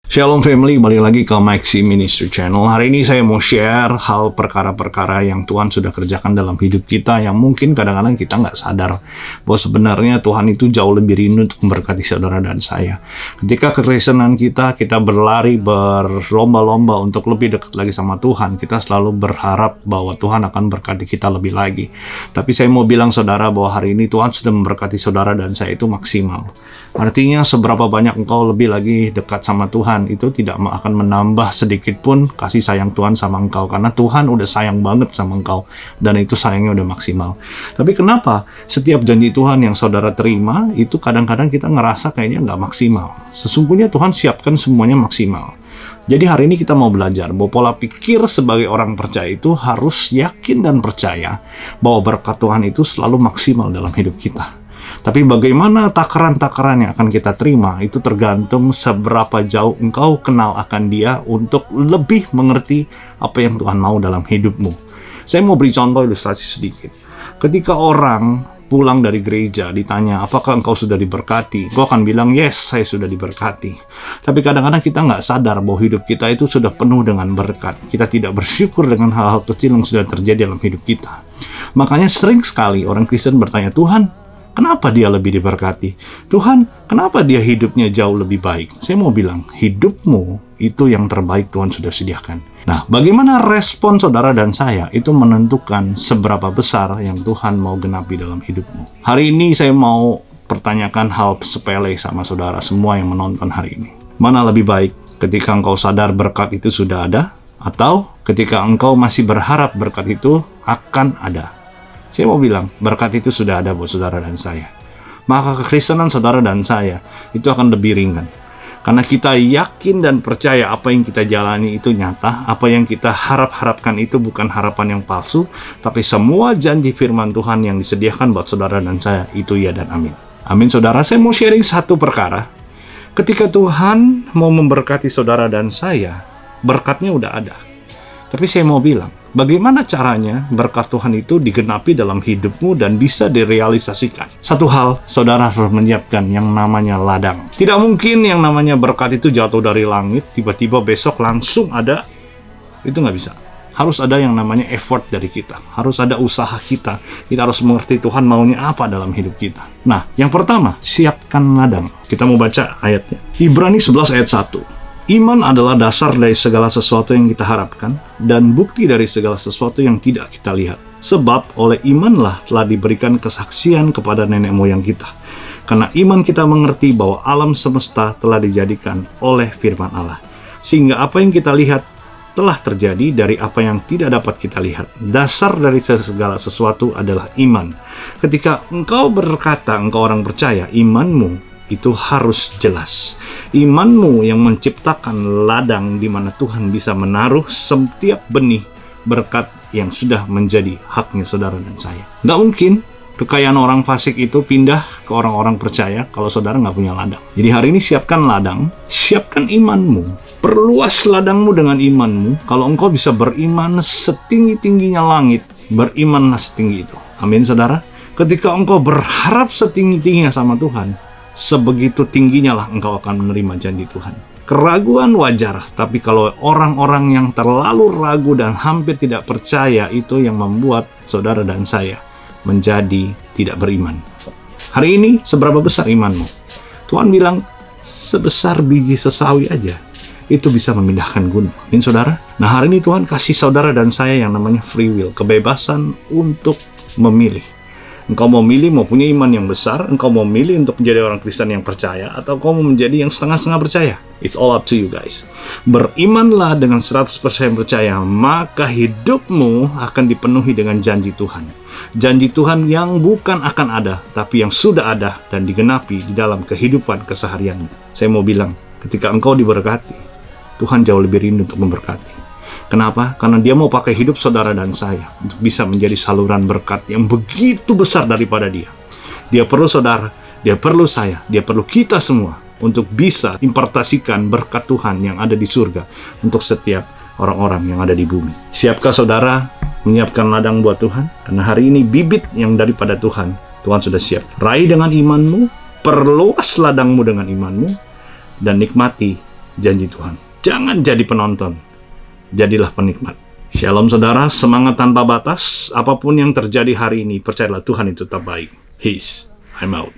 Shalom family, balik lagi ke Maxi Ministry Channel. Hari ini saya mau share hal perkara-perkara yang Tuhan sudah kerjakan dalam hidup kita, yang mungkin kadang-kadang kita nggak sadar bahwa sebenarnya Tuhan itu jauh lebih rindu untuk memberkati saudara dan saya. Ketika kekristenan kita berlari berlomba-lomba untuk lebih dekat lagi sama Tuhan, kita selalu berharap bahwa Tuhan akan berkati kita lebih lagi. Tapi saya mau bilang saudara bahwa hari ini Tuhan sudah memberkati saudara dan saya itu maksimal. Artinya seberapa banyak engkau lebih lagi dekat sama Tuhan, itu tidak akan menambah sedikit pun kasih sayang Tuhan sama engkau, karena Tuhan udah sayang banget sama engkau dan itu sayangnya udah maksimal. Tapi kenapa setiap janji Tuhan yang saudara terima itu kadang-kadang kita ngerasa kayaknya nggak maksimal? Sesungguhnya Tuhan siapkan semuanya maksimal. Jadi hari ini kita mau belajar bahwa pola pikir sebagai orang percaya itu harus yakin dan percaya bahwa berkat Tuhan itu selalu maksimal dalam hidup kita. Tapi bagaimana takaran-takaran yang akan kita terima itu tergantung seberapa jauh engkau kenal akan Dia untuk lebih mengerti apa yang Tuhan mau dalam hidupmu. Saya mau beri contoh ilustrasi sedikit. Ketika orang pulang dari gereja ditanya, apakah engkau sudah diberkati? Engkau akan bilang, yes, saya sudah diberkati. Tapi kadang-kadang kita nggak sadar bahwa hidup kita itu sudah penuh dengan berkat. Kita tidak bersyukur dengan hal-hal kecil yang sudah terjadi dalam hidup kita. Makanya sering sekali orang Kristen bertanya, Tuhan, kenapa dia lebih diberkati? Tuhan, kenapa dia hidupnya jauh lebih baik? Saya mau bilang, hidupmu itu yang terbaik Tuhan sudah sediakan. Nah, bagaimana respon saudara dan saya itu menentukan seberapa besar yang Tuhan mau genapi dalam hidupmu. Hari ini saya mau pertanyakan hal sepele sama saudara semua yang menonton hari ini. Mana lebih baik ketika engkau sadar berkat itu sudah ada, atau ketika engkau masih berharap berkat itu akan ada? Saya mau bilang, berkat itu sudah ada buat saudara dan saya. Maka kekristenan saudara dan saya itu akan lebih ringan. Karena kita yakin dan percaya apa yang kita jalani itu nyata, apa yang kita harapkan itu bukan harapan yang palsu, tapi semua janji firman Tuhan yang disediakan buat saudara dan saya itu ya dan amin. Amin saudara, saya mau sharing satu perkara. Ketika Tuhan mau memberkati saudara dan saya, berkatnya udah ada. Tapi saya mau bilang, bagaimana caranya berkat Tuhan itu digenapi dalam hidupmu dan bisa direalisasikan? Satu hal, saudara harus menyiapkan yang namanya ladang. Tidak mungkin yang namanya berkat itu jatuh dari langit, tiba-tiba besok langsung ada. Itu nggak bisa. Harus ada yang namanya effort dari kita. Harus ada usaha kita. Kita harus mengerti Tuhan maunya apa dalam hidup kita. Nah, yang pertama, siapkan ladang. Kita mau baca ayatnya. Ibrani 11 ayat 1. Iman adalah dasar dari segala sesuatu yang kita harapkan dan bukti dari segala sesuatu yang tidak kita lihat. Sebab oleh imanlah telah diberikan kesaksian kepada nenek moyang kita. Karena iman kita mengerti bahwa alam semesta telah dijadikan oleh firman Allah. Sehingga apa yang kita lihat telah terjadi dari apa yang tidak dapat kita lihat. Dasar dari segala sesuatu adalah iman. Ketika engkau berkata engkau orang percaya, imanmu itu harus jelas. Imanmu yang menciptakan ladang di mana Tuhan bisa menaruh setiap benih berkat yang sudah menjadi haknya saudara dan saya. Nggak mungkin kekayaan orang fasik itu pindah ke orang-orang percaya kalau saudara nggak punya ladang. Jadi hari ini siapkan ladang, siapkan imanmu. Perluas ladangmu dengan imanmu. Kalau engkau bisa beriman setinggi-tingginya langit, berimanlah setinggi itu. Amin saudara. Ketika engkau berharap setinggi-tingginya sama Tuhan, sebegitu tingginya lah engkau akan menerima janji Tuhan. Keraguan wajar, tapi kalau orang-orang yang terlalu ragu dan hampir tidak percaya itu yang membuat saudara dan saya menjadi tidak beriman. Hari ini, seberapa besar imanmu? Tuhan bilang, sebesar biji sesawi aja, itu bisa memindahkan gunung. Ini saudara? Nah hari ini Tuhan kasih saudara dan saya yang namanya free will, kebebasan untuk memilih. Engkau mau milih, mau punya iman yang besar, engkau mau milih untuk menjadi orang Kristen yang percaya, atau engkau mau menjadi yang setengah-setengah percaya. It's all up to you guys. Berimanlah dengan 100% percaya, maka hidupmu akan dipenuhi dengan janji Tuhan. Janji Tuhan yang bukan akan ada, tapi yang sudah ada dan digenapi di dalam kehidupan keseharianmu. Saya mau bilang, ketika engkau diberkati, Tuhan jauh lebih rindu untuk memberkati. Kenapa? Karena Dia mau pakai hidup saudara dan saya untuk bisa menjadi saluran berkat yang begitu besar daripada Dia. Dia perlu saudara, Dia perlu saya, Dia perlu kita semua untuk bisa impartasikan berkat Tuhan yang ada di surga untuk setiap orang-orang yang ada di bumi. Siapkah saudara menyiapkan ladang buat Tuhan? Karena hari ini bibit yang daripada Tuhan sudah siap. Raih dengan imanmu, perluas ladangmu dengan imanmu, dan nikmati janji Tuhan. Jangan jadi penonton, jadilah penikmat. Shalom saudara, semangat tanpa batas. Apapun yang terjadi hari ini, percayalah Tuhan itu tetap baik. I'm out.